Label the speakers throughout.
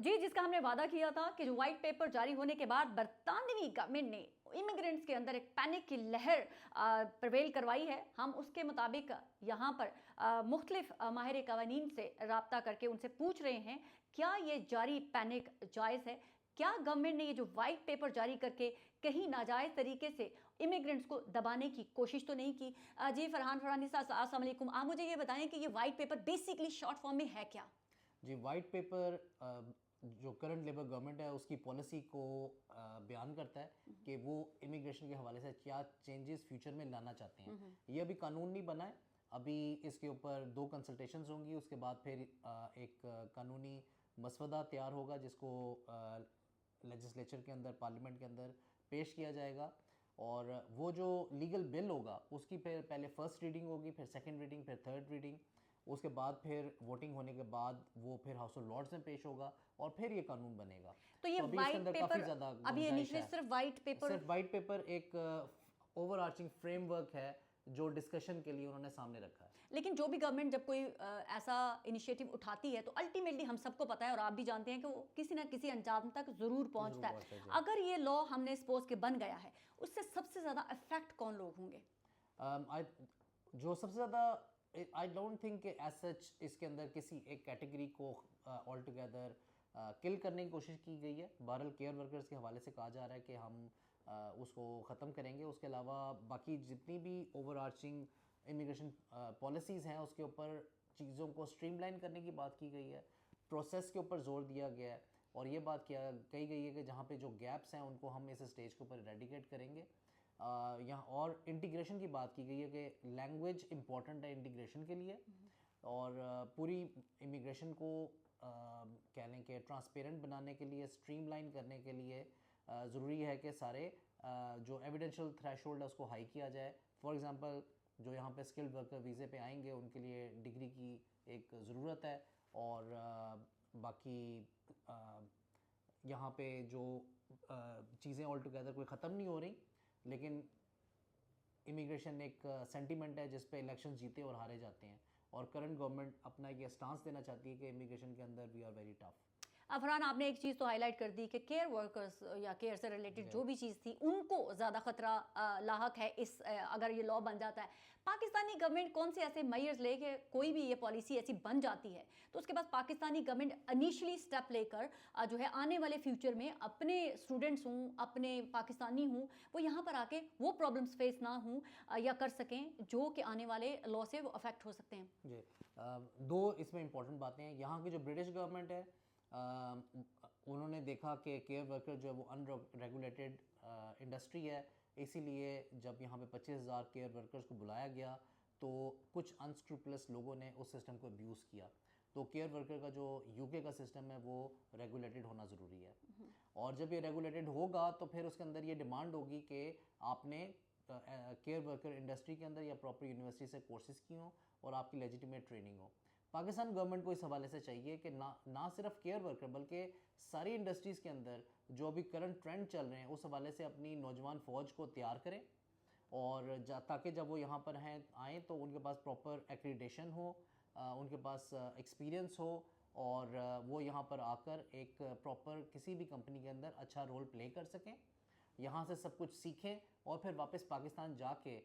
Speaker 1: जी, जिसका हमने वादा किया था कि जो व्हाइट पेपर जारी होने के बाद बरतानवी गवर्नमेंट ने इमिग्रेंट्स के अंदर एक पैनिक की लहर प्रवेल करवाई है। हम उसके मुताबिक यहाँ पर मुख्तलिफ माहिर कवानीन से रब्ता करके उनसे पूछ रहे हैं, क्या ये जारी पैनिक जायज़ है? क्या गवर्नमेंट ने ये जो व्हाइट पेपर जारी करके कहीं नाजायज़ तरीके से इमिग्रेंट्स को दबाने की कोशिश तो नहीं की? जी फरहान फरहानी साहब, अस्सलाम वालेकुम। आप मुझे ये बताएं कि ये white paper basically short form में है क्या?
Speaker 2: जी, वाइट पेपर जो करंट लेबर गवर्नमेंट है उसकी पॉलिसी को बयान करता है कि वो इमिग्रेशन के हवाले से क्या चेंजेस फ्यूचर में लाना चाहते हैं। ये अभी कानून नहीं बना है, अभी इसके ऊपर 2 कंसल्टेशंस होंगी, उसके बाद फिर एक कानूनी मसवदा तैयार होगा जिसको लेजिस्लेचर के अंदर, पार्लियामेंट के अंदर पेश किया जाएगा। और वो जो लीगल बिल होगा उसकी फिर पहले फर्स्ट रीडिंग होगी, फिर सेकेंड रीडिंग, फिर थर्ड रीडिंग, उसके बाद फिर वोटिंग होने के बाद वो फिर हाउस ऑफ लॉर्ड्स में पेश होगा और फिर ये कानून बनेगा।
Speaker 1: तो ये
Speaker 2: अभी इसके
Speaker 1: व्हाइट
Speaker 2: अंदर
Speaker 1: पेपर
Speaker 2: काफ़ी ज़्यादा
Speaker 1: अभी इनिशियली सिर्फ
Speaker 2: वाइट पेपर एक ओवरआर्चिंग फ्रेमवर्क है जो डिस्कशन के लिए उन्होंने सामने रखा है।
Speaker 1: लेकिन जो भी गवर्नमेंट जब कोई ऐसा इनिशिएटिव उठाती है तो अल्टीमेटली हम सबको पता है और आप भी जानते हैं कि वो किसी ना किसी अंजाम तक जरूर पहुंचता है। अगर ये लॉ हमने सपोज के बन गया है, उससे सबसे ज्यादा इफेक्ट कौन लोग होंगे?
Speaker 2: जो सबसे ज़्यादा, I don't think as such इसके अंदर किसी एक कैटेगरी को ऑल टुगेदर किल करने की कोशिश की गई है। बहरहाल केयर वर्कर्स के हवाले से कहा जा रहा है कि हम उसको ख़त्म करेंगे। उसके अलावा बाकी जितनी भी ओवरआर्चिंग इमिग्रेशन पॉलिसीज़ हैं उसके ऊपर चीज़ों को स्ट्रीमलाइन करने की बात की गई है, प्रोसेस के ऊपर जोर दिया गया है और ये बात कही गई है कि जहाँ पे जो गैप्स हैं उनको हम इस स्टेज के ऊपर रेडिकेट करेंगे। यहाँ और इंटीग्रेशन की बात की गई है कि लैंग्वेज इम्पॉर्टेंट है इंटीग्रेशन के लिए और पूरी इमिग्रेशन को कह लें कि ट्रांसपेरेंट बनाने के लिए, स्ट्रीमलाइन करने के लिए ज़रूरी है कि सारे जो एविडेंशियल थ्रेशोल्ड है उसको हाई किया जाए। फॉर एग्ज़ाम्पल जो यहाँ पे स्किल्ड वर्कर वीज़े पे आएंगे उनके लिए डिग्री की एक ज़रूरत है और बाकी यहाँ पे जो चीज़ें ऑल टुगेदर कोई ख़त्म नहीं हो रही, लेकिन इमिग्रेशन एक सेंटीमेंट है जिस पे इलेक्शन जीते और हारे जाते हैं और करंट गवर्नमेंट अपना ये स्टांस देना चाहती है कि इमिग्रेशन के अंदर we are very tough.
Speaker 1: Farhan, आपने एक चीज़ तो हाईलाइट कर दी कि केयर वर्कर्स या केयर से रिलेटेड जो भी चीज़ थी उनको ज़्यादा खतरा लाहक है इस अगर ये लॉ बन जाता है। पाकिस्तानी गवर्नमेंट कौन से ऐसे मेजर्स ले कि कोई भी ये पॉलिसी ऐसी बन जाती है तो उसके बाद पाकिस्तानी गवर्नमेंट इनिशियली स्टेप लेकर जो है आने वाले फ्यूचर में अपने स्टूडेंट्स हों, अपने पाकिस्तानी हों, वो यहाँ पर आके वो प्रॉब्लम्स फेस ना हों या कर सकें जो कि आने वाले लॉ से वो अफेक्ट हो सकते हैं?
Speaker 2: जी, 2 इसमें इंपॉर्टेंट बातें हैं। यहाँ की जो ब्रिटिश गवर्नमेंट है उन्होंने देखा कि केयर वर्कर जो है वो अनरेगुलेटेड इंडस्ट्री है, इसीलिए जब यहाँ पे 25,000 केयर वर्कर्स को बुलाया गया तो कुछ अनस्क्रूपलस लोगों ने उस सिस्टम को अब्यूज़ किया। तो केयर वर्कर का जो यूके का सिस्टम है वो रेगुलेटेड होना ज़रूरी है और जब ये रेगुलेटेड होगा तो फिर उसके अंदर ये डिमांड होगी कि आपने केयर वर्कर इंडस्ट्री के अंदर या प्रॉपर यूनिवर्सिटी से कोर्सेज़ की हों और आपकी लेजिटिमेट ट्रेनिंग हो। पाकिस्तान गवर्नमेंट को इस हवाले से चाहिए कि ना सिर्फ केयर वर्कर बल्कि सारी इंडस्ट्रीज़ के अंदर जो अभी करंट ट्रेंड चल रहे हैं उस हवाले से अपनी नौजवान फ़ौज को तैयार करें और ताकि जब वो यहाँ पर आएँ तो उनके पास प्रॉपर एक्रीडेशन हो, उनके पास एक्सपीरियंस हो और वो यहाँ पर आकर एक प्रॉपर किसी भी कंपनी के अंदर अच्छा रोल प्ले कर सकें, यहाँ से सब कुछ सीखें और फिर वापस पाकिस्तान जाके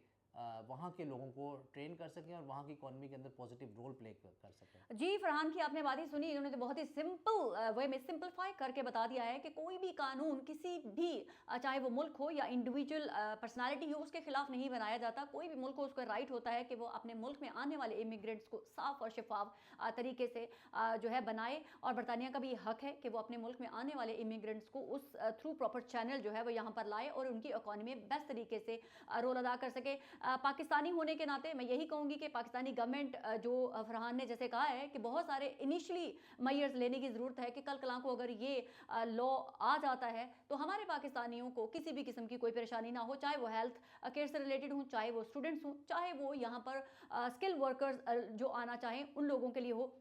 Speaker 2: वहाँ के लोगों को ट्रेन कर सकें और वहाँ की इकॉनमी के अंदर पॉजिटिव रोल प्ले कर सकें।
Speaker 1: जी फरहान की आपने बातें सुनी, इन्होंने तो बहुत ही सिंपल वे में सिंपलीफाई करके बता दिया है कि कोई भी कानून किसी भी चाहे वो मुल्क हो या इंडिविजुअल पर्सनालिटी हो उसके खिलाफ नहीं बनाया जाता। कोई भी मुल्क को उसका राइट होता है कि वो अपने मुल्क में आने वाले इमिग्रेंट्स को साफ और शफाफ तरीके से जो है बनाए और बरतानिया का भी हक है कि वो अपने मुल्क में आने वाले इमिग्रेंट्स को उस थ्रू प्रॉपर चैनल जो है वो यहाँ पर लाए और उनकी इकॉनमी में बेस्ट तरीके से रोल अदा कर सके। पाकिस्तानी होने के नाते मैं यही कहूँगी कि पाकिस्तानी गवर्नमेंट जो फरहान ने जैसे कहा है कि बहुत सारे इनिशियली मेजर्स लेने की ज़रूरत है कि कल कलां को अगर ये लॉ आ जाता है तो हमारे पाकिस्तानियों को किसी भी किस्म की कोई परेशानी ना हो, चाहे वो हेल्थ केयर से रिलेटेड हो, चाहे वो स्टूडेंट्स हों, चाहे वो यहाँ पर स्किल वर्कर्स जो आना चाहें उन लोगों के लिए हो।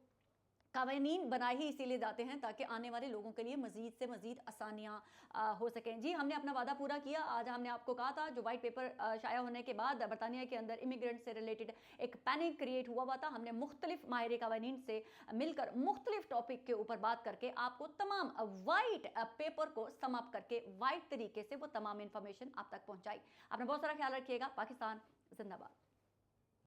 Speaker 1: कानून बनाए ही इसीलिए जाते हैं ताकि आने वाले लोगों के लिए मजीद से मजीद आसानियाँ हो सकें। जी, हमने अपना वादा पूरा किया। आज हमने आपको कहा था जो वाइट पेपर शाया होने के बाद बरतानिया के अंदर इमिग्रेंट से रिलेटेड एक पैनिक क्रिएट हुआ था। हमने मुख्तलिफ माहिर कानून से मिलकर मुख्तलिफ टॉपिक के ऊपर बात करके आपको तमाम वाइट पेपर को समाप्त करके वाइट तरीके से वो तमाम इंफॉर्मेशन आप तक पहुँचाई। आपने बहुत सारा ख्याल रखिएगा। पाकिस्तान जिंदाबाद।